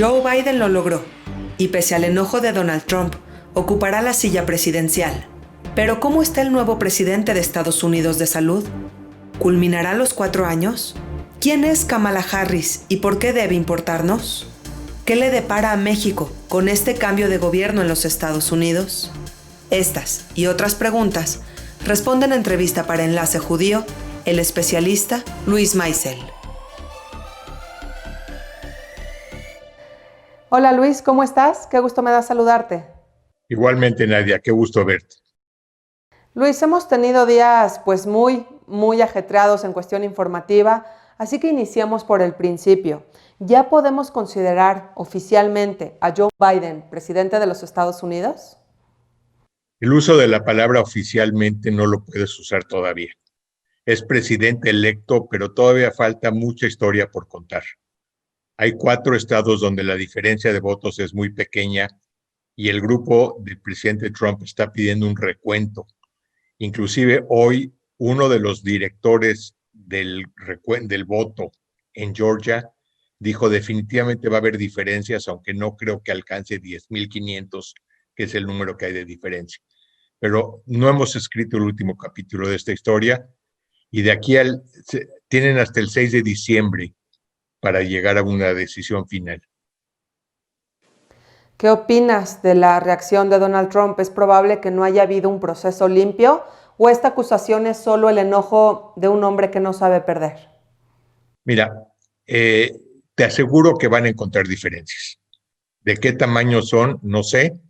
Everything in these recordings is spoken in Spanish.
Joe Biden lo logró, y pese al enojo de Donald Trump, ocupará la silla presidencial. Pero ¿cómo está el nuevo presidente de Estados Unidos de salud? ¿Culminará los 4 años? ¿Quién es Kamala Harris y por qué debe importarnos? ¿Qué le depara a México con este cambio de gobierno en los Estados Unidos? Estas y otras preguntas responde en entrevista para Enlace Judío el especialista Luis Maisel. Hola Luis, ¿cómo estás? Qué gusto me da saludarte. Igualmente, Nadia, qué gusto verte. Luis, hemos tenido días muy ajetreados en cuestión informativa, así que iniciamos por el principio. ¿Ya podemos considerar oficialmente a Joe Biden presidente de los Estados Unidos? El uso de la palabra oficialmente no lo puedes usar todavía. Es presidente electo, pero todavía falta mucha historia por contar. Hay 4 estados donde la diferencia de votos es muy pequeña y el grupo del presidente Trump está pidiendo un recuento. Inclusive hoy uno de los directores del voto en Georgia dijo definitivamente va a haber diferencias, aunque no creo que alcance 10,500, que es el número que hay de diferencia. Pero no hemos escrito el último capítulo de esta historia y de aquí tienen hasta el 6 de diciembre para llegar a una decisión final. ¿Qué opinas de la reacción de Donald Trump? ¿Es probable que no haya habido un proceso limpio o esta acusación es solo el enojo de un hombre que no sabe perder? Mira, te aseguro que van a encontrar diferencias. ¿De qué tamaño son? No sé.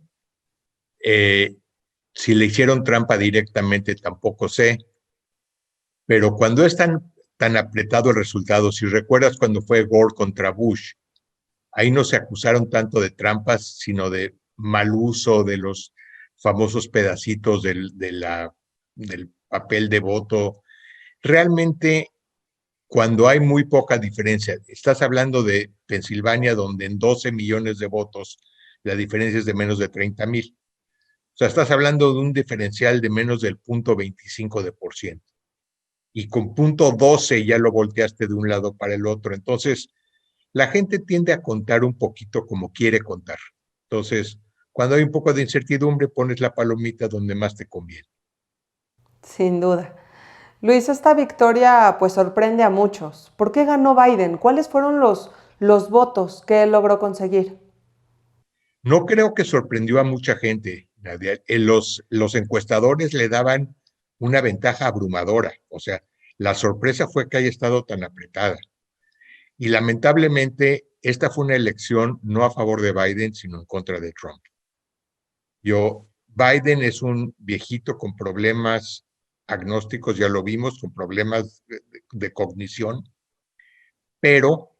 Si le hicieron trampa directamente, tampoco sé. Pero cuando es tan apretado el resultado, si recuerdas cuando fue Gore contra Bush, ahí no se acusaron tanto de trampas, sino de mal uso de los famosos pedacitos del papel de voto. Realmente, cuando hay muy poca diferencia, estás hablando de Pensilvania, donde en 12 millones de votos la diferencia es de menos de 30,000. O sea, estás hablando de un diferencial de menos del 0,25%. Y con 0,12 ya lo volteaste de un lado para el otro. Entonces, la gente tiende a contar un poquito como quiere contar. Entonces, cuando hay un poco de incertidumbre, pones la palomita donde más te conviene. Sin duda. Luis, esta victoria pues sorprende a muchos. ¿Por qué ganó Biden? ¿Cuáles fueron los votos que él logró conseguir? No creo que sorprendió a mucha gente, Nadia. Los encuestadores le daban una ventaja abrumadora. O sea, la sorpresa fue que haya estado tan apretada. Y lamentablemente, esta fue una elección no a favor de Biden, sino en contra de Trump. Biden es un viejito con problemas agnósticos, ya lo vimos, con problemas de cognición, pero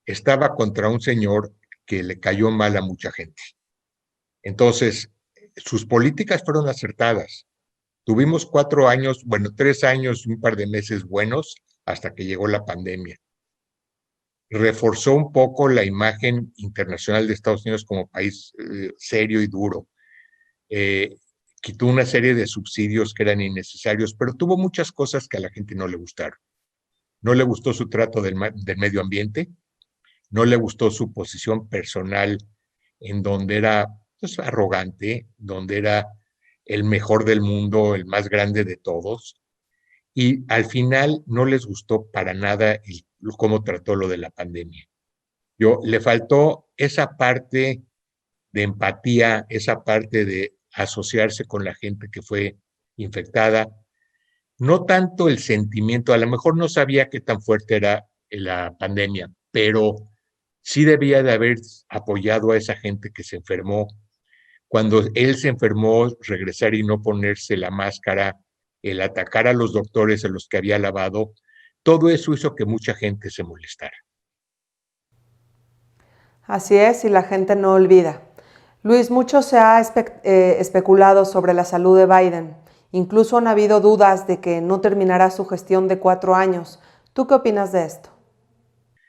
estaba contra un señor que le cayó mal a mucha gente. Entonces, sus políticas fueron acertadas. Tuvimos 4 años, 3 años y un par de meses buenos hasta que llegó la pandemia. Reforzó un poco la imagen internacional de Estados Unidos como país serio y duro. Quitó una serie de subsidios que eran innecesarios, pero tuvo muchas cosas que a la gente no le gustaron. No le gustó su trato del medio ambiente, no le gustó su posición personal en donde era arrogante, donde era el mejor del mundo, el más grande de todos, y al final no les gustó para nada cómo trató lo de la pandemia. Le faltó esa parte de empatía, esa parte de asociarse con la gente que fue infectada, no tanto el sentimiento, a lo mejor no sabía qué tan fuerte era la pandemia, pero sí debía de haber apoyado a esa gente que se enfermó. Cuando él se enfermó, regresar y no ponerse la máscara, el atacar a los doctores a los que había lavado, todo eso hizo que mucha gente se molestara. Así es, y la gente no olvida. Luis, mucho se ha especulado sobre la salud de Biden. Incluso han habido dudas de que no terminará su gestión de 4 años. ¿Tú qué opinas de esto?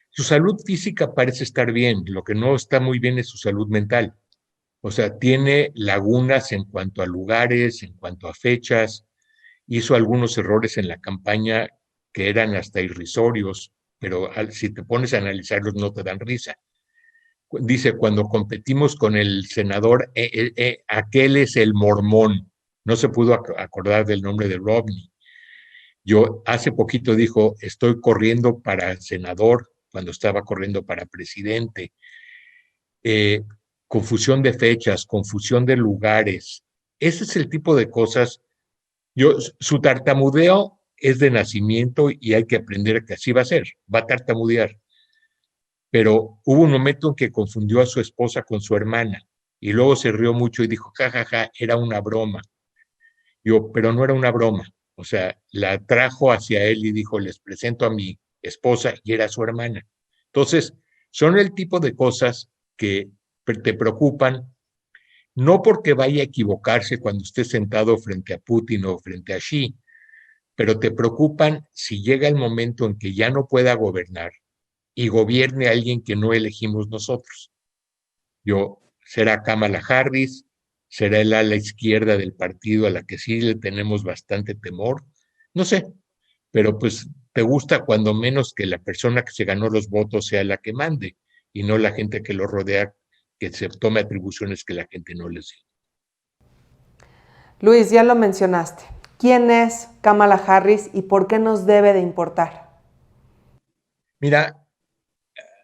Su salud física parece estar bien, lo que no está muy bien es su salud mental. O sea, tiene lagunas en cuanto a lugares, en cuanto a fechas, hizo algunos errores en la campaña que eran hasta irrisorios, pero si te pones a analizarlos no te dan risa. Dice, cuando competimos con el senador, aquel es el mormón. No se pudo acordar del nombre de Romney. Yo hace poquito dijo, estoy corriendo para senador, cuando estaba corriendo para presidente. Eh, Confusión de fechas, confusión de lugares. Ese es el tipo de cosas. Su tartamudeo es de nacimiento y hay que aprender que así va a ser, va a tartamudear. Pero hubo un momento en que confundió a su esposa con su hermana y luego se rió mucho y dijo, jajaja, ja, ja, era una broma. Pero no era una broma. O sea, la trajo hacia él y dijo, les presento a mi esposa y era su hermana. Entonces, son el tipo de cosas que te preocupan, no porque vaya a equivocarse cuando esté sentado frente a Putin o frente a Xi, pero te preocupan si llega el momento en que ya no pueda gobernar y gobierne a alguien que no elegimos nosotros. Será Kamala Harris, será el ala izquierda del partido a la que sí le tenemos bastante temor, no sé, pero pues te gusta cuando menos que la persona que se ganó los votos sea la que mande y no la gente que lo rodea que se tome atribuciones que la gente no les dio. Luis, ya lo mencionaste. ¿Quién es Kamala Harris y por qué nos debe de importar? Mira,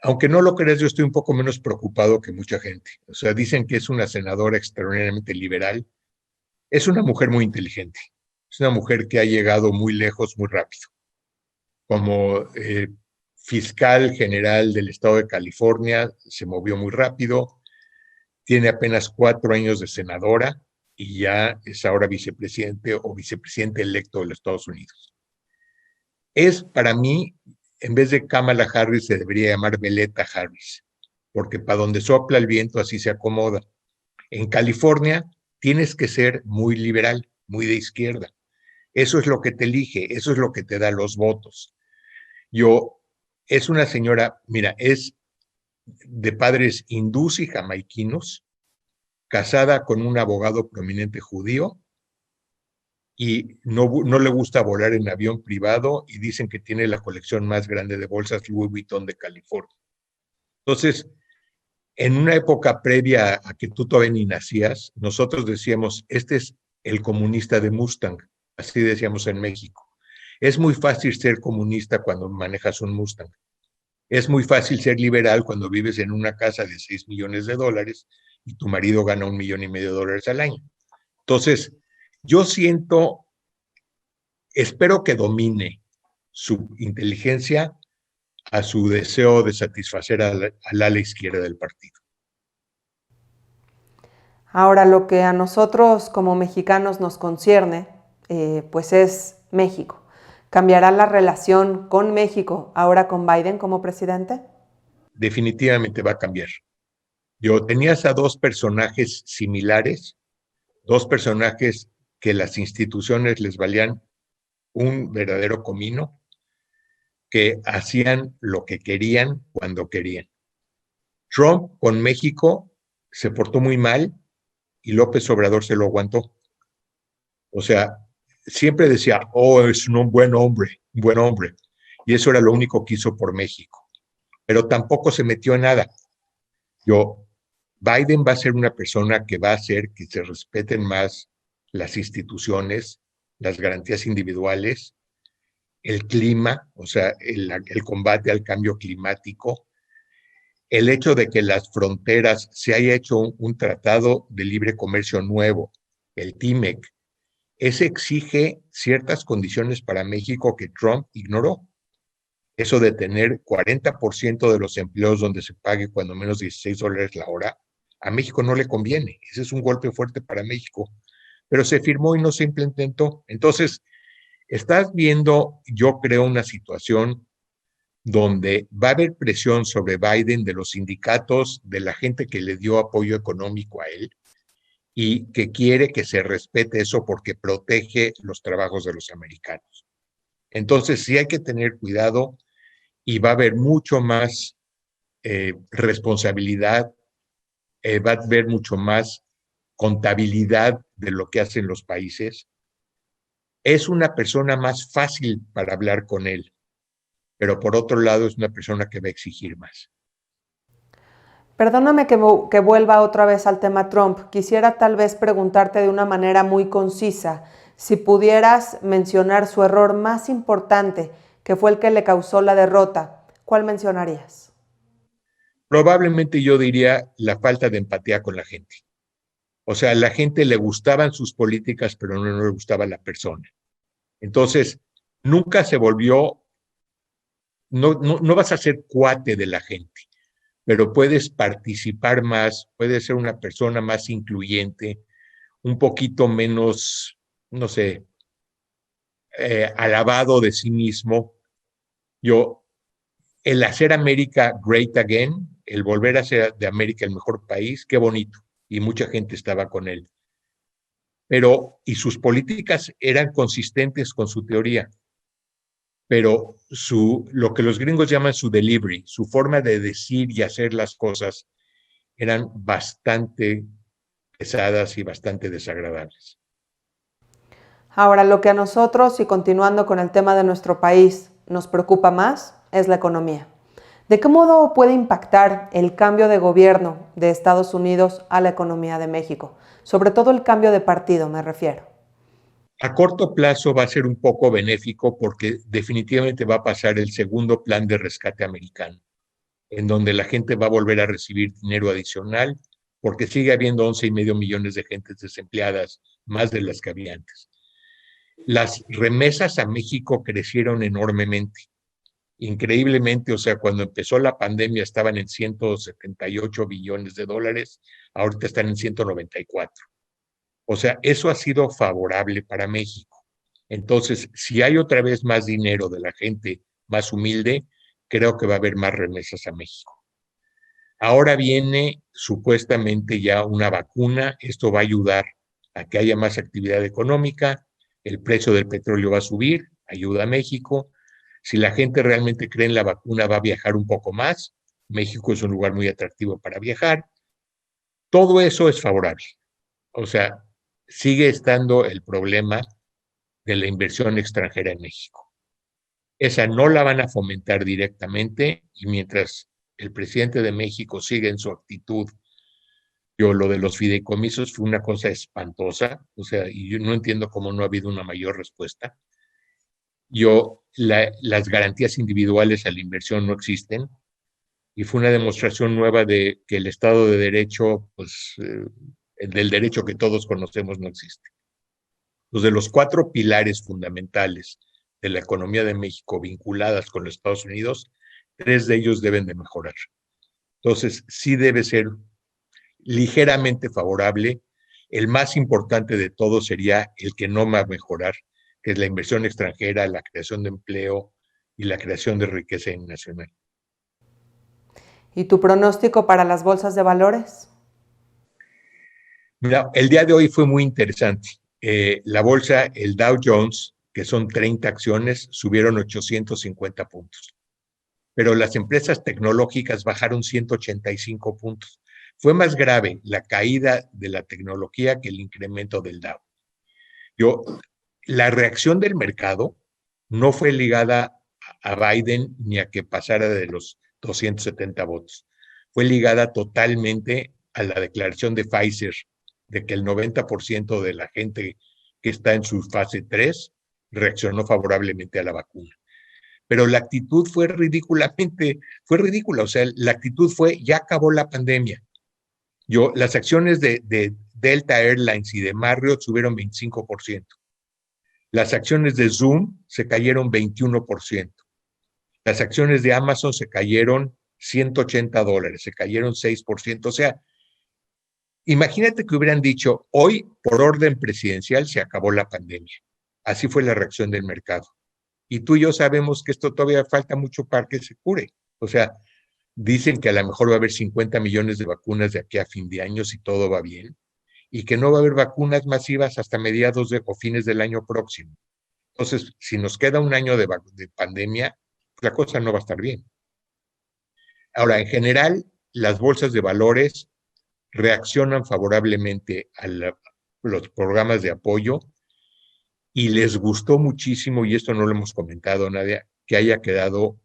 aunque no lo creas, yo estoy un poco menos preocupado que mucha gente. O sea, dicen que es una senadora extraordinariamente liberal. Es una mujer muy inteligente. Es una mujer que ha llegado muy lejos muy rápido. Como fiscal general del estado de California, se movió muy rápido. Tiene apenas 4 años de senadora y ya es ahora vicepresidente o vicepresidente electo de los Estados Unidos. Es para mí, en vez de Kamala Harris, se debería llamar Veleta Harris, porque para donde sopla el viento así se acomoda. En California tienes que ser muy liberal, muy de izquierda. Eso es lo que te elige, eso es lo que te da los votos. Es una señora, mira, es de padres hindús y jamaiquinos, casada con un abogado prominente judío y no le gusta volar en avión privado y dicen que tiene la colección más grande de bolsas Louis Vuitton de California. Entonces, en una época previa a que tú todavía ni nacías, nosotros decíamos, este es el comunista de Mustang, así decíamos en México. Es muy fácil ser comunista cuando manejas un Mustang. Es muy fácil ser liberal cuando vives en una casa de 6 millones de dólares y tu marido gana $1,500,000 al año. Entonces, yo espero que domine su inteligencia a su deseo de satisfacer al ala izquierda del partido. Ahora, lo que a nosotros como mexicanos nos concierne, pues es México. ¿Cambiará la relación con México ahora con Biden como presidente? Definitivamente va a cambiar. Tenías a dos personajes similares, dos personajes que las instituciones les valían un verdadero comino, que hacían lo que querían cuando querían. Trump con México se portó muy mal y López Obrador se lo aguantó. O sea, siempre decía, es un buen hombre, un buen hombre. Y eso era lo único que hizo por México. Pero tampoco se metió en nada. Biden va a ser una persona que va a hacer que se respeten más las instituciones, las garantías individuales, el clima, o sea, el combate al cambio climático, el hecho de que las fronteras se haya hecho un tratado de libre comercio nuevo, el TIMEC, ese exige ciertas condiciones para México que Trump ignoró. Eso de tener 40% de los empleos donde se pague cuando menos $16 la hora, a México no le conviene. Ese es un golpe fuerte para México. Pero se firmó y no se implementó. Entonces, estás viendo, yo creo, una situación donde va a haber presión sobre Biden de los sindicatos, de la gente que le dio apoyo económico a él y que quiere que se respete eso porque protege los trabajos de los americanos. Entonces, sí hay que tener cuidado y va a haber mucho más responsabilidad, va a haber mucho más contabilidad de lo que hacen los países. Es una persona más fácil para hablar con él, pero por otro lado es una persona que va a exigir más. Perdóname que vuelva otra vez al tema Trump. Quisiera tal vez preguntarte de una manera muy concisa si pudieras mencionar su error más importante, que fue el que le causó la derrota. ¿Cuál mencionarías? Probablemente yo diría la falta de empatía con la gente. O sea, a la gente le gustaban sus políticas, pero no le gustaba la persona. Entonces, nunca se volvió, no vas a ser cuate de la gente, pero puedes participar más, puedes ser una persona más incluyente, un poquito menos, no sé, alabado de sí mismo. Yo, el hacer América great again, el volver a ser de América el mejor país, qué bonito. Y mucha gente estaba con él. Pero, y sus políticas eran consistentes con su teoría, pero lo que los gringos llaman su delivery, su forma de decir y hacer las cosas, eran bastante pesadas y bastante desagradables. Ahora, lo que a nosotros, y continuando con el tema de nuestro país, nos preocupa más es la economía. ¿De qué modo puede impactar el cambio de gobierno de Estados Unidos a la economía de México? Sobre todo el cambio de partido, me refiero. A corto plazo va a ser un poco benéfico porque definitivamente va a pasar el segundo plan de rescate americano, en donde la gente va a volver a recibir dinero adicional porque sigue habiendo 11,5 millones de gentes desempleadas, más de las que había antes. Las remesas a México crecieron enormemente, increíblemente. O sea, cuando empezó la pandemia estaban en 178 billones de dólares, ahorita están en 194. O sea, eso ha sido favorable para México. Entonces, si hay otra vez más dinero de la gente más humilde, creo que va a haber más remesas a México. Ahora viene supuestamente ya una vacuna, esto va a ayudar a que haya más actividad económica, el precio del petróleo va a subir, ayuda a México. Si la gente realmente cree en la vacuna, va a viajar un poco más. México es un lugar muy atractivo para viajar. Todo eso es favorable. O sea, sigue estando el problema de la inversión extranjera en México. Esa no la van a fomentar directamente y mientras el presidente de México sigue en su actitud, lo de los fideicomisos fue una cosa espantosa, o sea, y yo no entiendo cómo no ha habido una mayor respuesta. Las garantías individuales a la inversión no existen y fue una demostración nueva de que el Estado de Derecho, pues, del derecho que todos conocemos no existe. Los de los 4 pilares fundamentales de la economía de México vinculadas con los Estados Unidos, 3 de ellos deben de mejorar. Entonces, sí debe ser ligeramente favorable. El más importante de todos sería el que no va a mejorar, que es la inversión extranjera, la creación de empleo y la creación de riqueza nacional. ¿Y tu pronóstico para las bolsas de valores? Mira, el día de hoy fue muy interesante. La bolsa, el Dow Jones, que son 30 acciones, subieron 850 puntos. Pero las empresas tecnológicas bajaron 185 puntos. Fue más grave la caída de la tecnología que el incremento del Dow. La reacción del mercado no fue ligada a Biden ni a que pasara de los 270 votos. Fue ligada totalmente a la declaración de Pfizer de que el 90% de la gente que está en su fase 3 reaccionó favorablemente a la vacuna. Pero la actitud fue ridícula. O sea, la actitud fue, ya acabó la pandemia. Las acciones de Delta Airlines y de Marriott subieron 25%. Las acciones de Zoom se cayeron 21%. Las acciones de Amazon se cayeron $180, se cayeron 6%. O sea, imagínate que hubieran dicho, hoy por orden presidencial se acabó la pandemia. Así fue la reacción del mercado. Y tú y yo sabemos que esto todavía falta mucho para que se cure. O sea, dicen que a lo mejor va a haber 50 millones de vacunas de aquí a fin de año si todo va bien, y que no va a haber vacunas masivas hasta mediados o fines del año próximo. Entonces, si nos queda un año de pandemia, la cosa no va a estar bien. Ahora, en general, las bolsas de valores reaccionan favorablemente a los programas de apoyo y les gustó muchísimo, y esto no lo hemos comentado, Nadia, que haya quedado,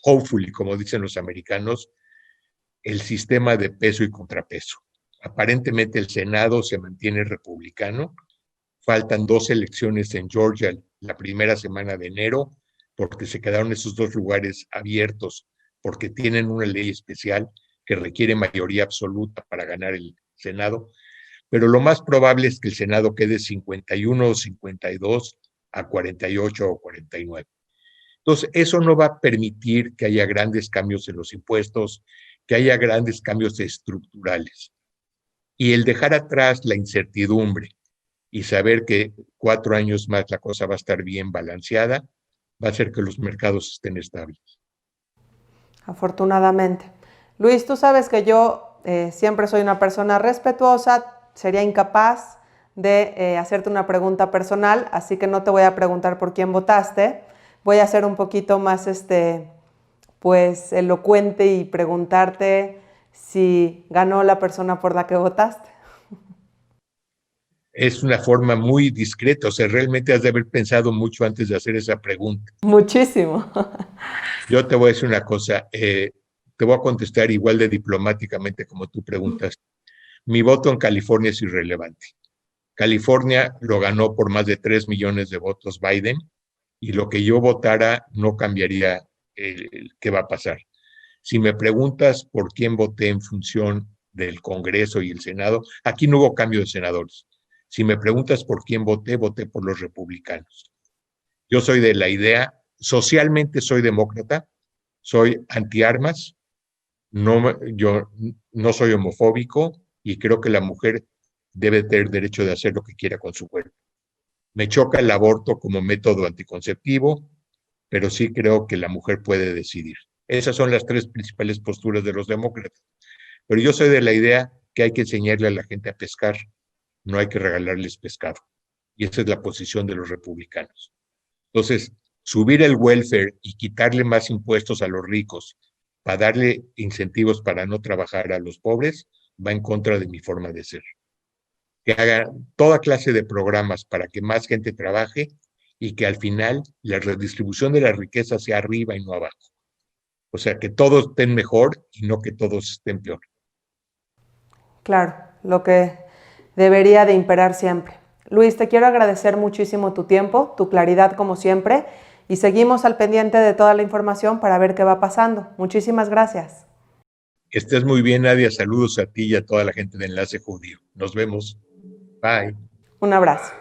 hopefully, como dicen los americanos, el sistema de peso y contrapeso. Aparentemente el Senado se mantiene republicano. Faltan 2 elecciones en Georgia la primera semana de enero, porque se quedaron esos 2 lugares abiertos, porque tienen una ley especial que requiere mayoría absoluta para ganar el Senado. Pero lo más probable es que el Senado quede 51 o 52 a 48 o 49. Entonces, eso no va a permitir que haya grandes cambios en los impuestos, que haya grandes cambios estructurales. Y el dejar atrás la incertidumbre y saber que 4 años más la cosa va a estar bien balanceada, va a hacer que los mercados estén estables. Afortunadamente. Luis, tú sabes que yo siempre soy una persona respetuosa, sería incapaz de hacerte una pregunta personal, así que no te voy a preguntar por quién votaste. Voy a ser un poquito más pues elocuente y preguntarte si ganó la persona por la que votaste. Es una forma muy discreta, o sea, realmente has de haber pensado mucho antes de hacer esa pregunta. Muchísimo. Yo te voy a decir una cosa, te voy a contestar igual de diplomáticamente como tú preguntas. Mi voto en California es irrelevante. California lo ganó por más de 3 millones de votos Biden, y lo que yo votara no cambiaría qué va a pasar. Si me preguntas por quién voté en función del Congreso y el Senado, aquí no hubo cambio de senadores. Si me preguntas por quién voté, voté por los republicanos. Yo soy de la idea, socialmente soy demócrata, soy antiarmas, yo no soy homofóbico y creo que la mujer debe tener derecho de hacer lo que quiera con su cuerpo. Me choca el aborto como método anticonceptivo, pero sí creo que la mujer puede decidir. Esas son las 3 principales posturas de los demócratas. Pero yo soy de la idea que hay que enseñarle a la gente a pescar, no hay que regalarles pescado. Y esa es la posición de los republicanos. Entonces, subir el welfare y quitarle más impuestos a los ricos para darle incentivos para no trabajar a los pobres va en contra de mi forma de ser. Que hagan toda clase de programas para que más gente trabaje y que al final la redistribución de la riqueza sea arriba y no abajo. O sea, que todos estén mejor y no que todos estén peor. Claro, lo que debería de imperar siempre. Luis, te quiero agradecer muchísimo tu tiempo, tu claridad como siempre, y seguimos al pendiente de toda la información para ver qué va pasando. Muchísimas gracias. Que estés muy bien, Nadia. Saludos a ti y a toda la gente de Enlace Judío. Nos vemos. Bye. Un abrazo.